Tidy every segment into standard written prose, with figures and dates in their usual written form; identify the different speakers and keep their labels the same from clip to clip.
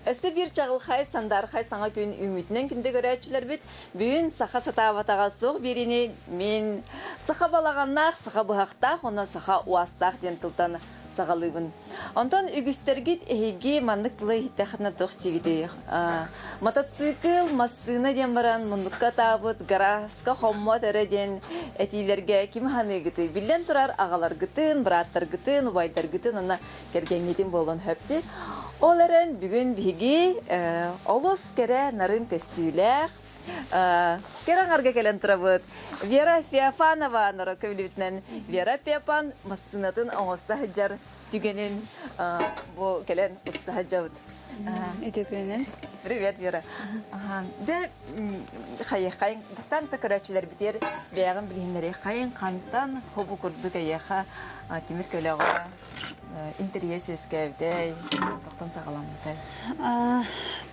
Speaker 1: Өсі бір жағыл қай сандар қай саңа күн үмітінен күнді көрәтшілер біт. Бүгін сақа сатаватаға соқ беріне мен сақа балағаннақ, сақа бұхақтақ, ona сақа уастақ ден тұлтаны сағалығын. Онтан үгістергет әйге маңдық тұлай хиттақына тоқ тегеді. Мотоцикл, массына ден баран, мұндыққа табыт, гарасқа қоммат әрі ден әтейлерге кем ханы гыты. Білден тұрар ағалар гытын, браттар гытын, убайдар гытын, ona кергенетін болын хөпті. Оларын бүгін бігі обыз кәрі нарын тестілер. Кераңарға келен тұрабыд. Вера Феофанова нұра көмілітінен. Вера Феофан массынатын оңыста хыджар түгенін бұл келен ұста хыджабыд.
Speaker 2: Өтекенен.
Speaker 1: Привет, Вера. Де қайын, бастан тақырачылар бітер, бәғын білгендері қайын қантан хобу күрдік әйеға темір көліға интерес өскәвдей, тоқтан сағаламыдай.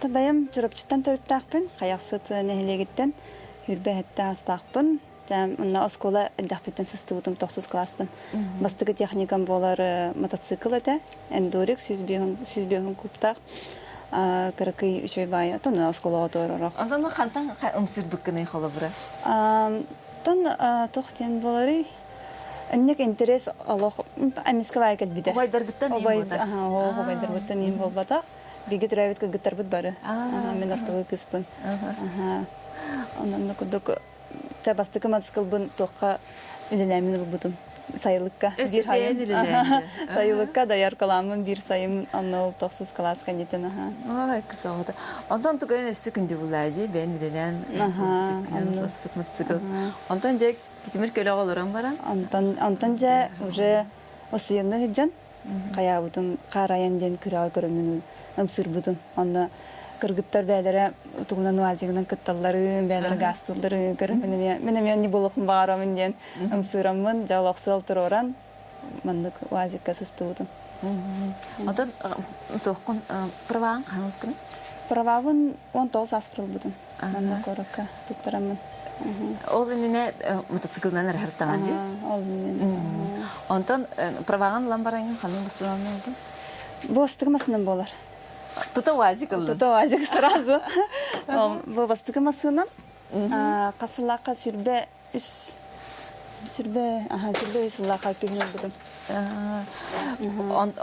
Speaker 2: Табайым жүріпчіттен тәуіттақпын, қаяқсыт нәхілегіттен үрбә әтті астақпын. Онна оскола әддақпеттен сысты бұтым 9 кластын. Бастығы техникам болар мотоцикл әді, әндорик, сүзбеғін күптақ. Кырыкый үчөй бай, тон оскола оторорок.
Speaker 1: Ондан қантан ұмсыр бүккіні қолы бұра?
Speaker 2: Тон тоқтен болары, әннек интерес алох амиска вайкет биде.
Speaker 1: Обайдар гыттан ем болбатақ?
Speaker 2: Обайдар гыттан ем болбатақ. Биге тұрайбетке гыттар бұд бары. Мен ортығы кыспын. Ондан да күдік чабастықы мотоцикл бұн тоққа үленәмін ұл бұдым. Сайылыққа.
Speaker 1: Өсіпен үленәмін.
Speaker 2: Сайылыққа даяр каламын бір сайым аннол 9 класс кандитен.
Speaker 1: Ой, кыса оғыда. Ондан тұғайын өсі күнді бұлайды, бән үленән мотоцикл. Ондан жек Тимир көлі оларан баран?
Speaker 2: Антан жа уже осыйынны ғыджан. Қая бұдым, қарайын ден күрі көрімен ұмсыр бұдым. Онда кыргыттар бәлері тұғынан уазигынан кытталларын, бәлері гастылдары көрімен. Менемен не болықын бағарамын ден ұмсырамын, жалақсы алтыр оран. Мандық уазикка сысты бұдым.
Speaker 1: Ондан тоқын правағын қанылып күні?
Speaker 2: Правағын 19 аспырыл бұдым. Манда көрікка тұттырамын.
Speaker 1: Ол үніне мотоциклынан әрхірттаған де?
Speaker 2: Ол үніне.
Speaker 1: Онтан правағын ламбараңын қанын бұсыланын oldu?
Speaker 2: Бастығы масынан болар.
Speaker 1: Тута уазик олды?
Speaker 2: Тута уазик сразу. Бастығы масынан қасылаққа сүрбе үсілаққа пегінен бұдым.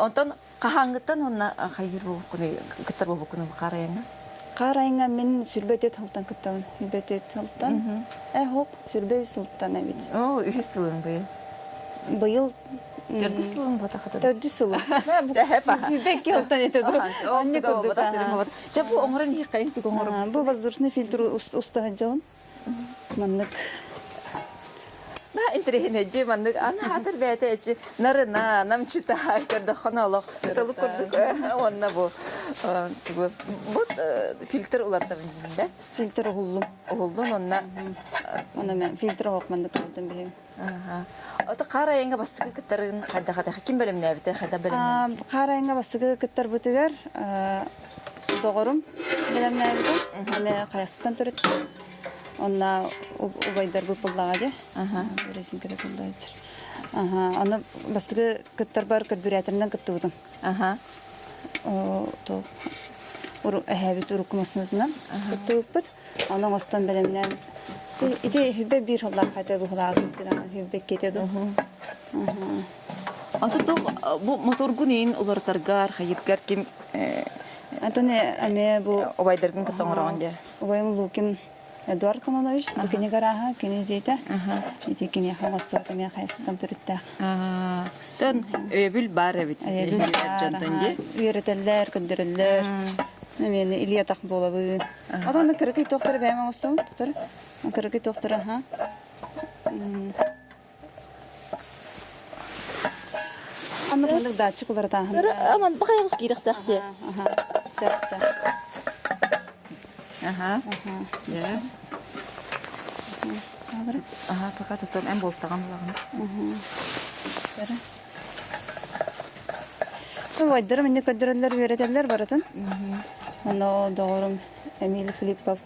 Speaker 1: Онтан қағаңғыттан онна қайыр болу күні, күттар болу күні қарайыңа?
Speaker 2: Қарайыңа мен сүрбе өт ғылттан күттауын. Сүрбе өт ғылттан. Хоп, сүрбе үс ғылттан әбет.
Speaker 1: О, үхі сылың бұйыл?
Speaker 2: Бұйыл...
Speaker 1: Төрді сылың бұтақыды?
Speaker 2: Төрді сылың. Бәкке ғылттан етеді.
Speaker 1: Онны күрді. Жа бұл оңырын еқайын түк оңырын?
Speaker 2: Бұл воздушный фильтр ұстағы жауын. Маңнық.
Speaker 1: Да, интересно, где мандык, она хатер бәте әчі, нарына, намчыта, көрді қаналық, тұтылы көрдік, онна бұл фильтр оларда білден, да?
Speaker 2: Фильтр ұғылым.
Speaker 1: Ұғылым, онна...
Speaker 2: Онна мен фильтр оғық мандык көрдім бейім.
Speaker 1: Ота қарайынға бастығы күттарын қайда-қайда, кім бөліміне әбіті, қайда бөліміне?
Speaker 2: Қарайынға бастығы күттар бұтығар, доғырым бөліміне әбіті, әме қаясықтан түрітті. Онна убайдар бұпылдаға де. Ресин керек ұлдай жүр. Оны бастығы күттар бар күтбүрәтірінен күтті бұдым. Әхәбет ұрықымасынатынан күтті бұппыд. Оның остан бәлемінен иде хүбе бір ұлдар қайта бұғылағын жырағын хүбе кетеді.
Speaker 1: Асы тоқ, бұл моторгүнейін ұлартарғар, қайыргар кем...
Speaker 2: Антоне әме бұл...
Speaker 1: Обайдарғын күттің ұраған де?
Speaker 2: Обайым Лукин Эдуард Кононович, бүкіне қараға, күні жейті. Еті кене қаңғыстығы мен қайсықтан түрітті.
Speaker 1: Төн өйбіл бар әбіт?
Speaker 2: Өйбіл бар, үйретелер, күндірілер. Мені Илья тақ болабы. Адамды кірікей тоқтары бәймін ұстауын, тоқтары. Кірікей тоқтары, Аннық датчик олар тағын.
Speaker 1: Аман, бақайғыз кейрік тәқте. Пока тұтым әм болыстаған болағын.
Speaker 2: Вайдырым, инде көдірілер, үйретелер баратын. Оны доғырым Эмиль Филиппов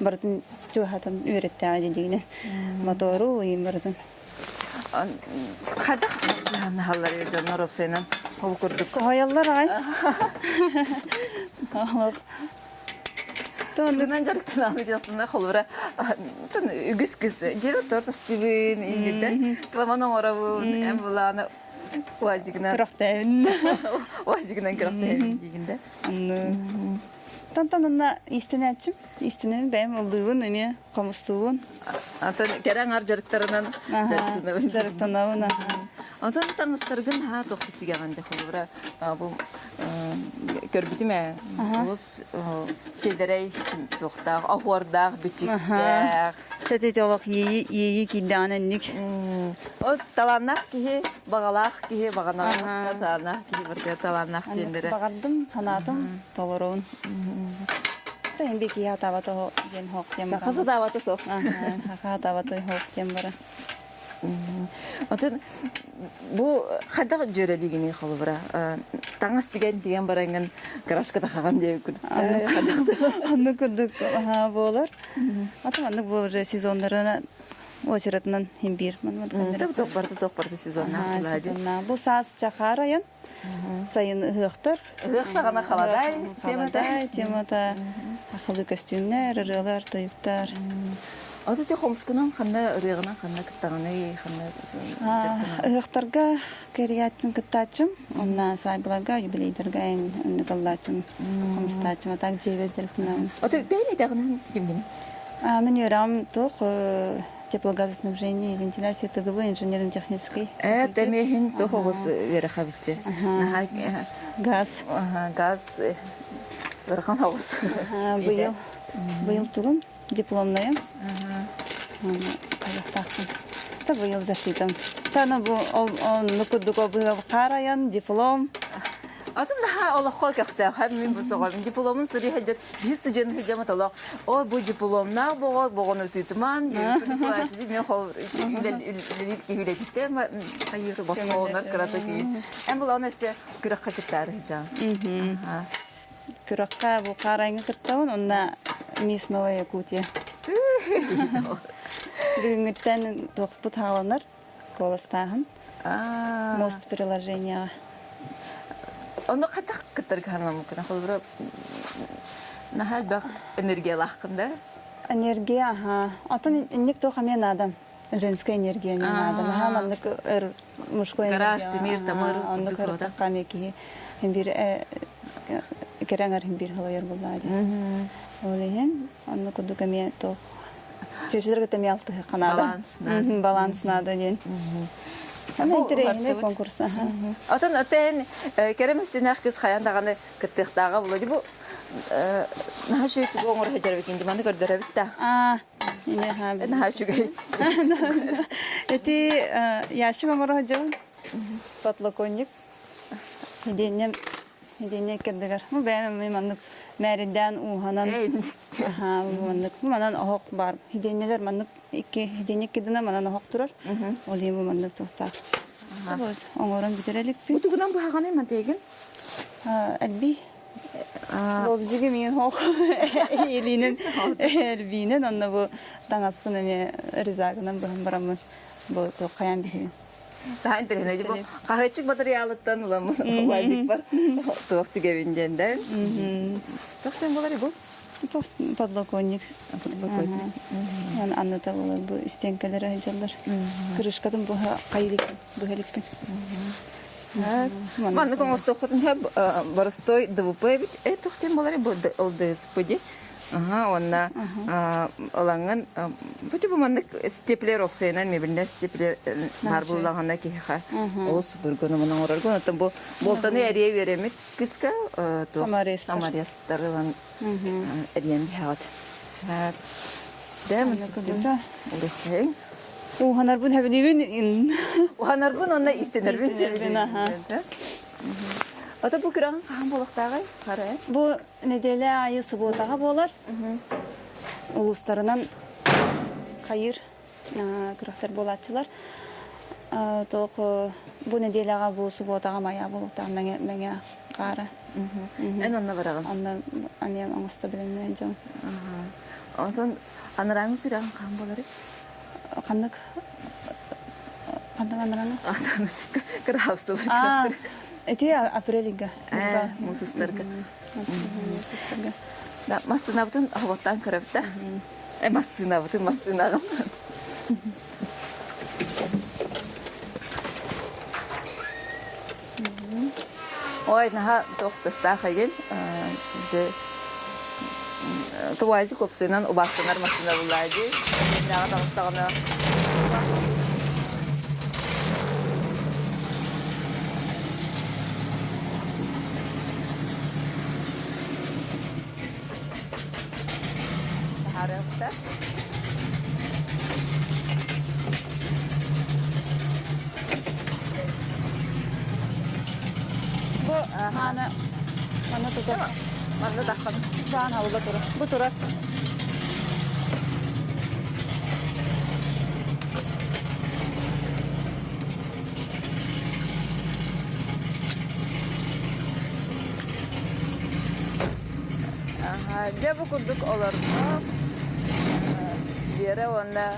Speaker 2: баратын чуғатын үйретті әде дегенен. Мотору ойын баратын.
Speaker 1: Қайда қақсыған халар ерден Нұрып сенен? Ол көрдік.
Speaker 2: Қойалар ағай. Аллах. Тон
Speaker 1: Bundan jarıktın alacağısın холура. Тон үгүс кыз. Жер торта стивин индирде. Кламанон оравын эм буланы уазигнан.
Speaker 2: кырактайын.
Speaker 1: Уазигнан кырактайын дегенде.
Speaker 2: Анны. Тантанна истенечим. Истенем бем олдуун эме камустуун.
Speaker 1: Антон керен ар жарыктарынан жарыктын.
Speaker 2: Жарыктанауна.
Speaker 1: Антон таныстыргын ха тоқтып дегенде холура. Бу көрбүтүмө. Бус седерей тоқтак, ахуардак, бичиктер.
Speaker 2: Чатетолок ии киданенник.
Speaker 1: О таланнак кихи, багалак кихи, баганак таланнак кихи бирге таланнак жендере.
Speaker 2: Багардым, ханатым, толорун. Тен беки ятабаты ген хок тем.
Speaker 1: Сахасы да ваты соф.
Speaker 2: Ха табаты хок тем бара.
Speaker 1: Атын бу хада жөрелигини холбара. Таңас деген баранган крашка тахаган деп күн.
Speaker 2: Анны күдүк болар. Атым анны бу уже сезондарына очеретнен химбир.
Speaker 1: Тоқ барды сезонна.
Speaker 2: Бу сас чахараян. Сайын ыхтар.
Speaker 1: Ыхтагана халадай,
Speaker 2: темата. Ахылы костюмнер, рылар, тоюктар.
Speaker 1: Аты те хомскунан ханна рыгынан ханна кыттаганы ханна.
Speaker 2: Ыхтарга кериятын кыттачым. Онна сайблага юбилейдерга эн каллачым. Хомстачым атак жебедерктинам.
Speaker 1: Аты бейни дагынан кимген?
Speaker 2: Мен юрам тох теплогазоснабжение и вентиляция ТГВ инженерно-технической.
Speaker 1: Это мехин тохогус верахавите.
Speaker 2: Газ.
Speaker 1: Газ вераханагус.
Speaker 2: Быйыл тугум дипломная. Каяктахтым. Та быйыл защитам. Чана бу он нукудуко быйыл караян диплом.
Speaker 1: Атын да Аллах калкакта һәм мин бу сагам дипломын сыры хаҗат 100 студент хаҗама талак. О бу дипломна богоны титман. Мен хол илек килектем хайыр басмалар каратаки. Эм бу анасы күрәк хакыттар хаҗа.
Speaker 2: Күрәккә бу карайны кыттавын онна мисс Новая Якутия. Бүгүнгүттен тохпут халанар колостагын. Мост приложения.
Speaker 1: Оны катак кыттырган мөмкин. Холбара нахал бак энергия лахкында.
Speaker 2: Энергия, атын никто хамен адам. Женская энергия мен адам. Хаманнык мужской энергия.
Speaker 1: Гараж, мир, тамыр.
Speaker 2: Онны кыртак камеки. Бир кереңер бир халайыр булды. Олеген, онны кудук ме тох. Чечилерге теме алты канада. Баланс надо ден. Интернет конкурс.
Speaker 1: Атын керемесинах кыз хаяндаганы кыттыктагы булды бу. Нахашык гоңор хаҗарбекин диманы көрдөрөбүттә.
Speaker 2: Ине ха.
Speaker 1: Нахашыгай.
Speaker 2: Эти яши мамара хаҗабын. Подлоконник. Хидене кеддегер. Бу бәймен маннык мәридән уханан. Маннык манан охок бар. Хиденелер маннык ике хидене кеденә манан охок турар. Ол ем маннык тохта. Оңоран битерелик бит.
Speaker 1: Бу тугынан бу хаганы мен деген.
Speaker 2: Әлби. Лобзиге мен хок. Элинен элбинен анна бу таңаспын эме ризагынан барамын. Бу каян бихи.
Speaker 1: Та интернет бу кахачык материалыттан уламы лазик бар. Тоқты гевинденде. Тоқтен болар бу.
Speaker 2: Подлоконник. Анната болар бу стенкалар хаҗалар. Крышкадан бу кайрик бу хеликпен.
Speaker 1: Манны коңостохтун хәб барыстой ДВП бит. Тоқтен болар бу ЛДСП. Онна аланган бу манны степлер оксайнан мебелдер степлер бар буллаганда киха. Ол судурганы менен орарган аттан бу болтаны әрие беремит кыска самарестарлан әрien бихат. Дәм кудута. Урехең.
Speaker 2: Уханар бун хәбидибин.
Speaker 1: Уханар бун онна истенербин. Ата бу кираган кахан болуктагы карай.
Speaker 2: Бу неделе айы субботага болар. Улустарынан кайыр кирактер болатчылар. Тох бу неделега бу субботага мая болукта меңе кара.
Speaker 1: Эн онна бараган.
Speaker 2: Андан амем аңыста биленен жон.
Speaker 1: Антон анараңы кираган кахан болары?
Speaker 2: Кандык анараңы?
Speaker 1: Кырапсылар.
Speaker 2: Эти апрелига.
Speaker 1: Мусустарга.
Speaker 2: Сестерге.
Speaker 1: Да, массынабытын аваттан кырыпта. Массынагым. Ой, наха тоқтыста қайген. Туайзы көпсінен ұбақтынар массына бұлайды. Наға тағыстағыны. Harapta.
Speaker 2: Bu mana tutup.
Speaker 1: Mana takkan.
Speaker 2: Can havlu turur. Bu turur.
Speaker 1: Dia bu kurduk olur mu? Diğeri onda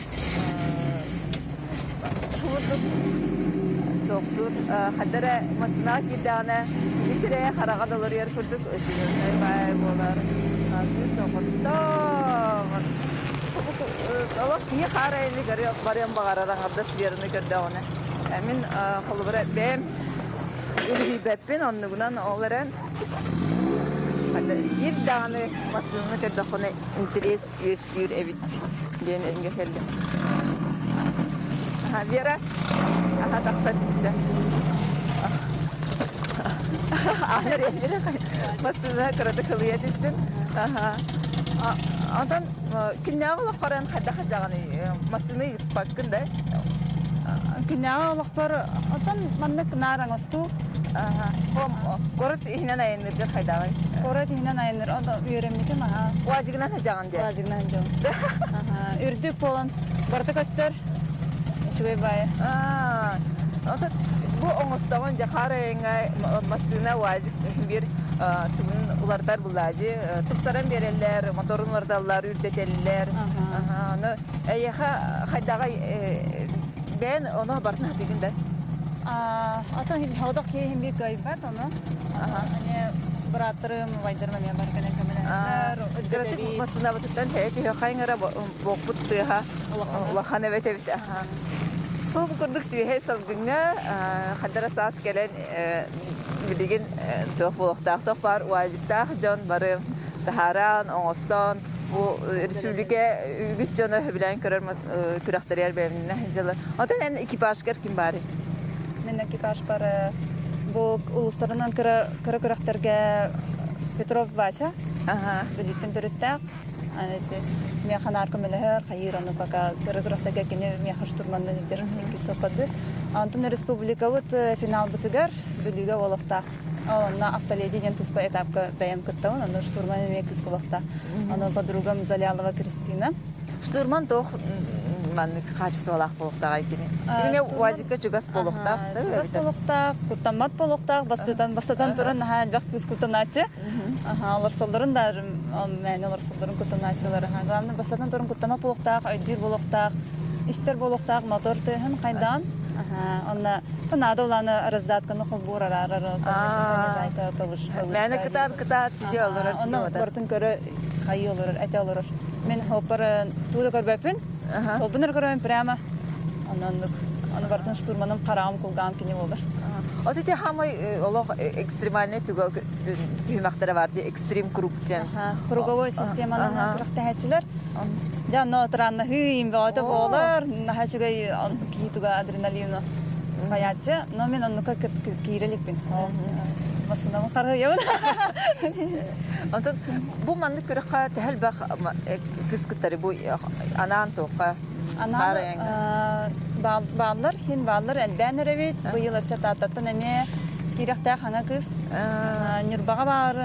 Speaker 1: kurduk doktor hadere masına gidene bitireye harakat olur yer kurduk ödülür bay bolar nasıl doktor Allah niye harayını görüyor baryan bağırarak abdas yerini gördü ona emin kolubara ben ilgi beppin onunla oğlan bir tane masasını kırdığını interes üyesiyor evet ben önce geldim. Ha Vera, aha taksat işte. Ahir evine masasını kırdı kılıyor desin. Aha. Ondan kimyalı karan hada hacağını masasını bakın da.
Speaker 2: Kimyalı var. Ondan manlık narangıstu.
Speaker 1: Aha. Korat ihnen ayınır kaydağı.
Speaker 2: Korat ihnen ayınır. O da öğrenmeyeceğim ha.
Speaker 1: Vazignan hacağın diye.
Speaker 2: Vazignan hacağın. Ürdük falan. Bardak açtır. Şöyle bay.
Speaker 1: Bu oңостогон жакарыңа масына вазик бир тумун улардар булады. Тупсаран берелер, моторун вардалар үрдетелер. Аны эйха хайдага ben onu barna deginde.
Speaker 2: Atan hawdak him bir gaybat onu. Hani bıraktırım vaydırma ya barkana kamera.
Speaker 1: Gratis masına battan heyeti hayngara bokput ha. Allah hanevet evet. Bu kurduk sihe savgınga hadara sas gelen bilgin toplulukta var vazifta can barım taharan oğustan bu Respublika ügüscanı bilen kürakteriyel bölümüne hıncalar. Ondan en ekipaj kim bari?
Speaker 2: Men ekipaj var. Bu uluslarından kara kürakterge Petrov Vasa. Bilitin dürüttak. Механ аркамелер хайраны пока кыргырактага кене мехаш турманны дерин инки сопады. Антон республикавыт финал битигер бүлүгө олокта. Онна автоледи ден туспа этапка бәям кыттан, аны штурман мекис болокта. Аны подругам Залялова Кристина.
Speaker 1: Штурман тох маннык качество лах болокта айкене. Деме вазика чугас болокта.
Speaker 2: Чугас болокта, кутамат болокта, бастатан туран ха бак кыз кутаначы. Алар солдарын да мен алар солдарын кутаначылар. Главный бастатан туран кутама болокта, айдир болокта, истер болокта, мотор тен кайдан. Онна танада уланы раздатканы холбур арарар.
Speaker 1: Мен кытат диалар.
Speaker 2: Онна бартын көрө кайы олар, әте олар. Мен хоппар туда көрбөпүн. Сол бунер көрөм прямо. Аны бартын штурманым карам кулгам кине болар.
Speaker 1: Оты те хамай олох экстремальный туга түймактары бар ди экстрим круг ден.
Speaker 2: Круговой системаны кырактахатчылар. Ja no tranna hyvin vaata bollar. Nahasugay kituga adrenalin kayatça. No men onu kirelikpin. Masına qarı yavud.
Speaker 1: Ondan bu manlık kırıqa tehel bak kıskıtları bu anan toqa.
Speaker 2: Ballar, hin ballar elben revit. Bu yıl sertatattan eme kirakta hana kız. Nürbağa var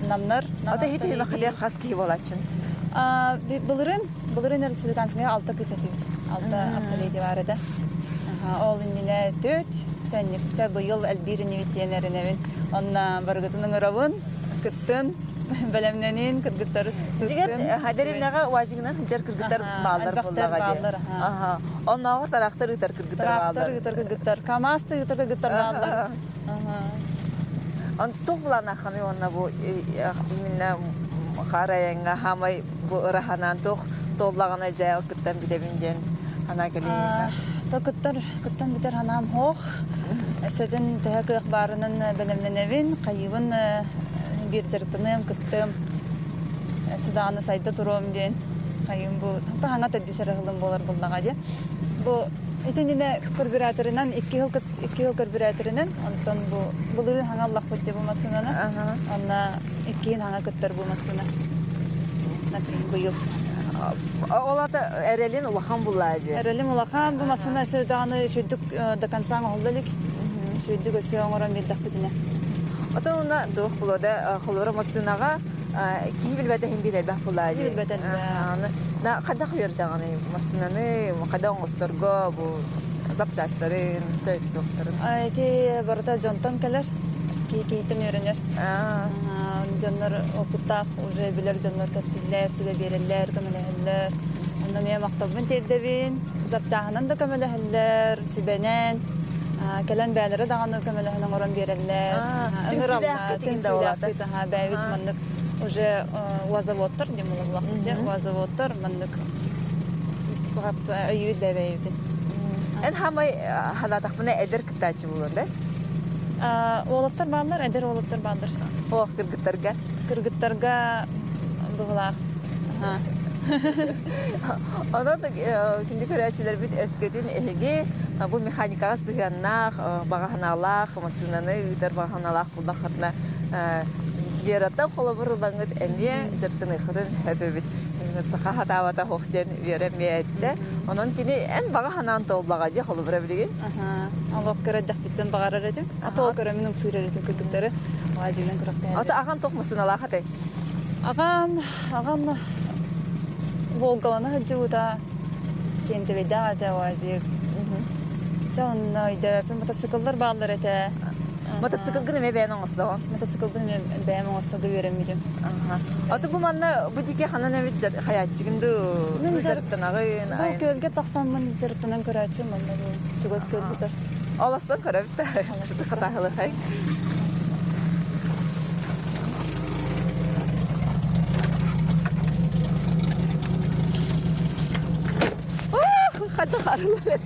Speaker 2: namlar.
Speaker 1: O da hiç bir kadar has ki bolachın.
Speaker 2: Bulurun Respublikansı'na 6 kız atıyor. 6 aptalıydı var adı. Oğlun yine 4. Çenlikçe bu yıl elbirini bitiyenlerin evin. Onunla bargıtının ıravın, kıttın, belemnenin, kırgıtları süstün.
Speaker 1: Ciğer haderin naga vaziginan hıcar kırgıtar bağlar bollağa. Onunla var taraktır gıtar kırgıtar bağlar.
Speaker 2: Taraktır gıtar kırgıtar. Kamastı gıtar bağlar.
Speaker 1: Антук булан аханы онна бу именно хараянга хамай бу раханан тук толлагана жай кыттан бидебинден ана кели.
Speaker 2: Кыттан битер ханам хох. Эседен тәһәк барынан белемненевин, кайыбын бир жыртыным кыттым. Эседаны сайда туром ден. Кайым бу та хана төдүсәр хылым болар булдага ди. Бу итенне карбюраторынан 2 ел карбюраторынан антон бу булыр хаңаллак бит булмасына. Анна 2 хаңа кыттар булмасына. Например, бу ел.
Speaker 1: Олата эрелин улахан булады.
Speaker 2: Эрелин улахан булмасына сөданы шүдүк до конца голдалык. Шүдүк өсөңөрөн бирдак битине.
Speaker 1: Атауна дух булада холора масынага кибилбете химбилер бах булады.
Speaker 2: Кибилбетен.
Speaker 1: На када хыйырдаганы масынаны када оңосторго бу запчастарын, доктор.
Speaker 2: Айти барда жонтон келер. Кейтен öğrenir. Jonlar okutak уже bilir jonlar kapsiller, süre verirler, kömeleheller. Onda meye maktabın teddebin, zapçahının da kömeleheller, sübenen. Kelen bəyləri dağını kömelehenen oran verirler. Ömür Allah, tümsüylakti. Bəyvit mandık уже вазавоттар, демалым вақытте, вазавоттар манdık. Бұғап өйüt бәйвейді.
Speaker 1: En hamay halataq buna edir kıtaçı bulundu.
Speaker 2: Oğlattар bağlar, eder oğlattар bağlar.
Speaker 1: Oh, kırgıtlarga.
Speaker 2: Kırgıtlarga бұғылaq.
Speaker 1: Ona da şimdi körəçilər bit eskidin ehigi bu mexanikaga sığanaq, bağanalaq, masinanı üdər bağanalaq buldaq hatna yerata qolabırlanğıt əmiyə jırtını xırın həbibit. Sağa hatavata hoxten vereməyətdə. Onun kini en bağanan tolbağa diye qolabıra bilgin.
Speaker 2: Allah qırıdaq bitdən bağarar edim. Ata o qırımın sığırar edim kırgıtları. Vacilen qıraqda.
Speaker 1: Ata ağan toxmasın ala xatay.
Speaker 2: Ağam Volgalanı hıcıda kendi da vazi. Canna ide motosikletler bağlar ete.
Speaker 1: Motosiklet gene beğen olsa da.
Speaker 2: Motosikletini beğen olsa da veremeyeceğim.
Speaker 1: Ata bu manna bu dike hanan evet hayatçı gündü. Müjdattan ağın.
Speaker 2: Bu gölge taxsan mən tərəfindən görəcəm mən bu. Tügəs gölgedir.
Speaker 1: Allah'tan qarabıda. Xatahlı hay. Hadi karılar.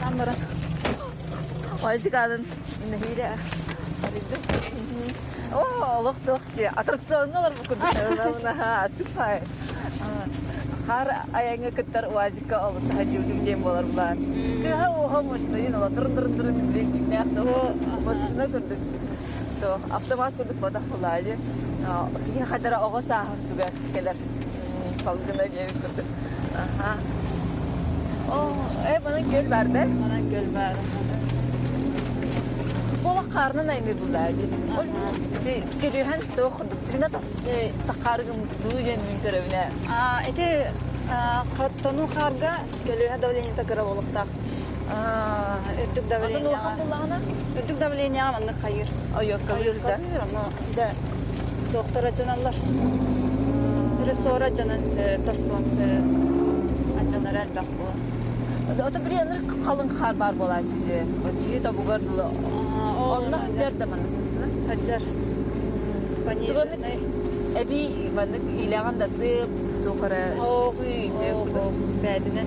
Speaker 2: Kamera.
Speaker 1: Ayşe kadın. Nehire. Allah dostu. Atraksiyonlar bu kadar. Astıfay. Har ayağına kadar vazika olsa hacıvdım diyeyim olar bunlar. Daha o hamıştı yine ola dırın diyeyim. Ne yaptı o? Basına kırdık. To avtomat kırdık bana kulaydı. Yine kadar oğa sahip tuğar kadar. Falgına gelip kırdık. Aha. Bana göl verdi.
Speaker 2: Bana göl verdi.
Speaker 1: Bola karnı neymi buradaydı? Geliyor hem de okuduk. Yine takargı mutlu yemin tarafına.
Speaker 2: Eti kattonu karga geliyor davleni takara olukta. Ödük davleni.
Speaker 1: Adın okan bullağına?
Speaker 2: Ödük davleni amanlık hayır.
Speaker 1: Yok kalıyor da.
Speaker 2: Hayır ama da doktora cananlar. Bir sonra canan dostum acanar elbaq bu.
Speaker 1: Ota bir yanır kalın kar var bolacıcı. Diyor da bu gardılı. Allah jar da manasını.
Speaker 2: Hajar. Paniyetine.
Speaker 1: Ebi manık ilagan da sıp dokara.
Speaker 2: Bədine.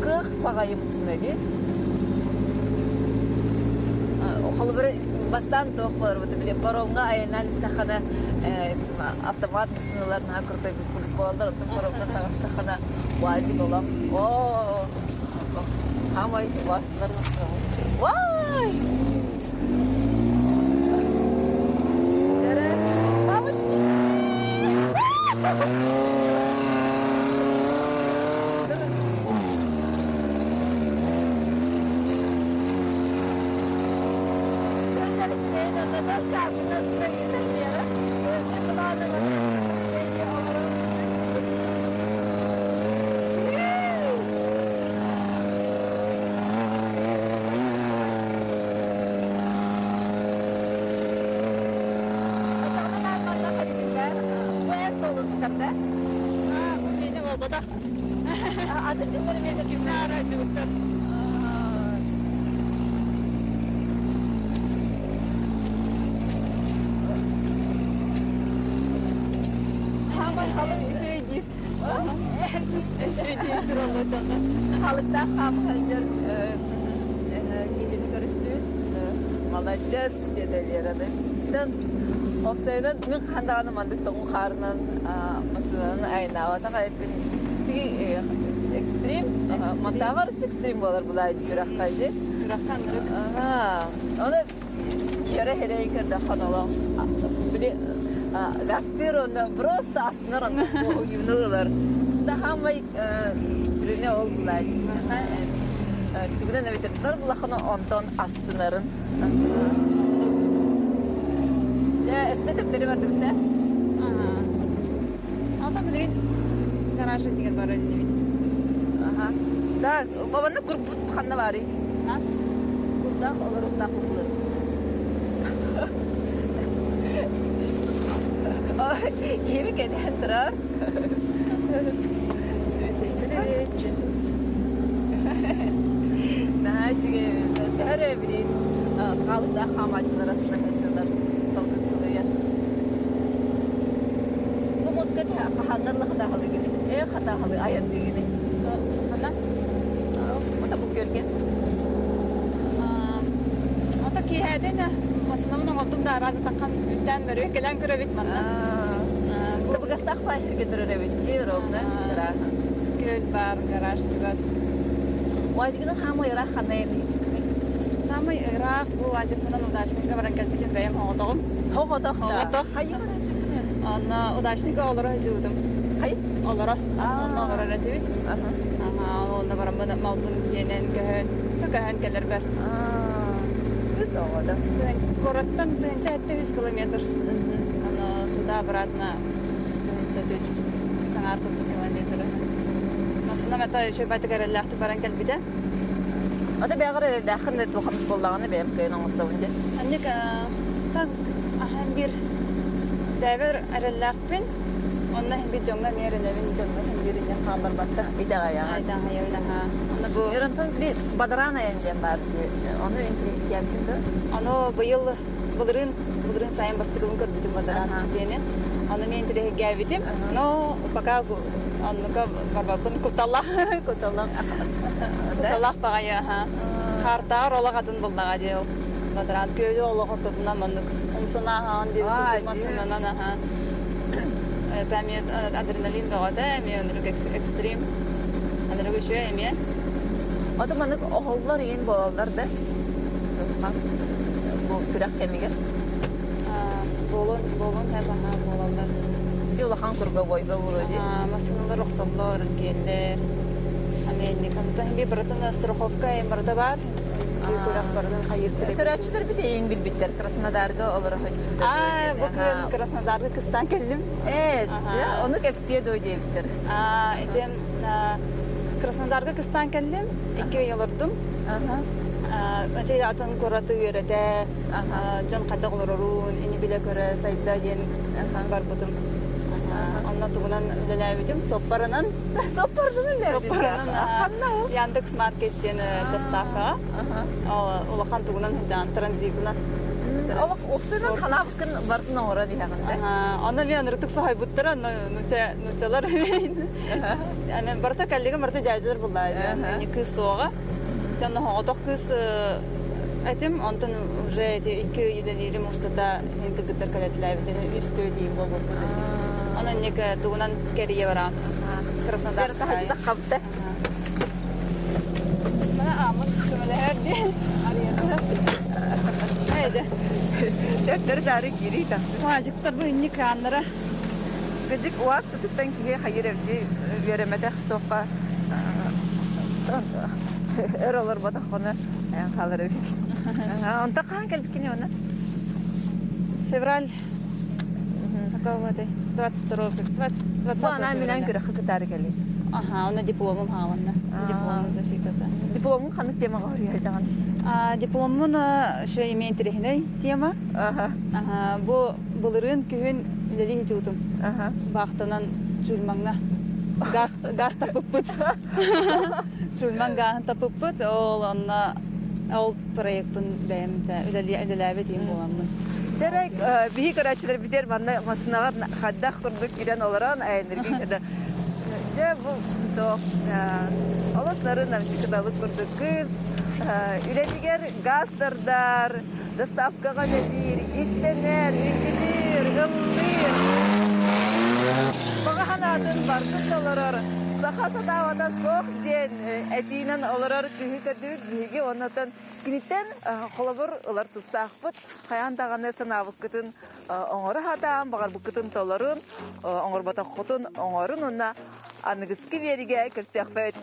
Speaker 1: Kıq bağayım sınagi. O xalıbır bastan toqlar bu bile paronga aynan istaxana avtomat sınırlarına kurtay bir kullanlar paronga istaxana vazip olan. Hamay vasıflar nasıl? Vay! Tere, babuş.
Speaker 2: Şöyle olacağını.
Speaker 1: Halıkta ham halcar gidip görüştük. Молодец dedi veradi. Sen ofsaydan min qandağını mandık toğun qarının masalan ayna vata qayıp ekstrem mantağar ekstrem bolar bulay jurak qaydı.
Speaker 2: Bıraktan bırak.
Speaker 1: Aha. Onu yere hele kirdi xanalan. Bile gastirona просто asnaran oyunular. Daha mı trene oldular. Tuguna ne bitirdiler bulakını ondan astınların. Ya estetipleri vardı bir de.
Speaker 2: Ata bilin. Garaj ettiler bara dedi.
Speaker 1: Aha. Da babanın grup kanna var.
Speaker 2: Ha?
Speaker 1: Burada olur da kuklu. İyi mi kedi hendra? Nah, çünkü her evin kalıp da hamacılar arasında kaçırlar. Kalkın sılıyor. Bu muskat hangarlı hata halı gibi. Hata halı ayet gibi.
Speaker 2: Kana?
Speaker 1: O da bu gölge.
Speaker 2: Ata ki hedene. Aslında bunun oldum da razı takan ütten veriyor. Gelen görevet bana.
Speaker 1: Bu gastak payır götürür evet ki rovna.
Speaker 2: Göl var, garaj çıkaz.
Speaker 1: Vazgeçin hamı yara kanaya hiç.
Speaker 2: Sama Irak bu acık bundan udaşnika varan keltikin benim oğdum.
Speaker 1: Hoğda.
Speaker 2: Hayır Anna udaşnika olur hacudum.
Speaker 1: Hayır.
Speaker 2: Olur. Anna olur redivit. Aha, onda varan bana malbun yenen köhön. Köhön keller ber.
Speaker 1: Kız oğda.
Speaker 2: Korattan tınca hatta 100 kilometr. Anna tuda bratna. Tınca 300 sangar kilometr. Aslında meta şöyle batı garellahti varan kelbide.
Speaker 1: O da beğer daxil net bakımız bollağını benim köyün anıstavınca.
Speaker 2: Annik tak ahem bir dever arallahpin. Onda hem bir cümle merenevin cümle hem birinden haber battı.
Speaker 1: İde ayağı.
Speaker 2: Aydan hayırlı ha. Onda bu
Speaker 1: Yarantın bir badrana yengem var. Onu geldiğinde.
Speaker 2: Ano bılırın sayın bastıkımın körbütüm badaran diyeni. Onu men tire gelvidim. No baka annuka barbapın kutallah. Kutallah bagaya ha. Kartar ola kadın bullaga diyor. Badaran köylü ola hortotuna mandık. Umsana han diyor. Masana ha. Tamiyet adrenalin doğada emiyonluk ekstrem. Anırık şu emiye.
Speaker 1: O da manık oğullar yiyin boğullar da. Bu pürak kemiğe.
Speaker 2: Bolon hep aha bolanlar.
Speaker 1: Yolahan kurga boyga vurdu.
Speaker 2: Masanalar oqtallar geller. Hani kanıta bir bırakın Strahovka hem burada var. Bir kurak bardan hayır direkt.
Speaker 1: Kıraçlar bir de yiyin bilbitler. Krasnodar'da olur hacı.
Speaker 2: Bakın Krasnodar'da kıstan geldim.
Speaker 1: Evet. Ya onu hepsiye doyabilir.
Speaker 2: Etem Krasnodar'da kıstan geldim. 2 yıl olurdum. Öte atan koratı yörede. Can kadar olurun. İni bile köre sayıda diyen var buldum. Anlatılan ödeleyebildim. Sopparanın.
Speaker 1: Sopparanın ne?
Speaker 2: Sopparanın. Yandex Market diyen destaka. Olakan tuğunan hıncan tranzikuna.
Speaker 1: Allah oksijen kanabıkın vartın orada diye kanında.
Speaker 2: Ana bir anırtık sahibi butlara nuçalar. Yani barta kalliga barta caycılar bunlar. Yani kız soğuğa. Canlı hoğdak kız etim ondan уже 2 ileri mustada hinti gitar kaletler bir üst diyeyim bu. Ana ne tuğunan keriye var. Krasnodar
Speaker 1: hacı da kaptı.
Speaker 2: Bana amın şöyle her diye arıyor. Haydi.
Speaker 1: Dörtleri darı giri de.
Speaker 2: Macıkta bu ünlü kanlara.
Speaker 1: Gıcık uat tutuktan ki hayır evde veremede topa. Eralar bada konu kalır evi. Onda kan geldik ne ona?
Speaker 2: Fevral. Takavade. 22
Speaker 1: Bana milan göre kadar geldi.
Speaker 2: Aha, ona diplomum havanna. Diplomum защитата.
Speaker 1: Diplomun kanık tema var ya can.
Speaker 2: Diplomun şey yemeğin terehine tema. Aha, bu bulurun kühün ileri hicudum. Baxtanan çulmanga. Gaz tapıpıt. Çulmanga tapıpıt ol proyektin bemce ödeleğe diyeyim bulanmın.
Speaker 1: Derek bir karaçlar biter bana masnağa hadda kurduk giren olarak ayındırgın kadar. Ya bu соқ. Оластары намчыкыталық күрді кыз. Үлетігер газдардар, доставкаға дәдір, истенер, үйтідір, ғымдыр. Бағаханатын бардың оларар. Саха сатавата соқ ден әтейінен оларар күхі кәрдігік бігі онатын кінеттен қолабыр олар тұстақпыт. Қаян тағаны сынавық күтін оңыры хатам, бағар бұл күтін толарын, оңыр бата құтын оңырын онна анығысқы беріге кірсеқпет.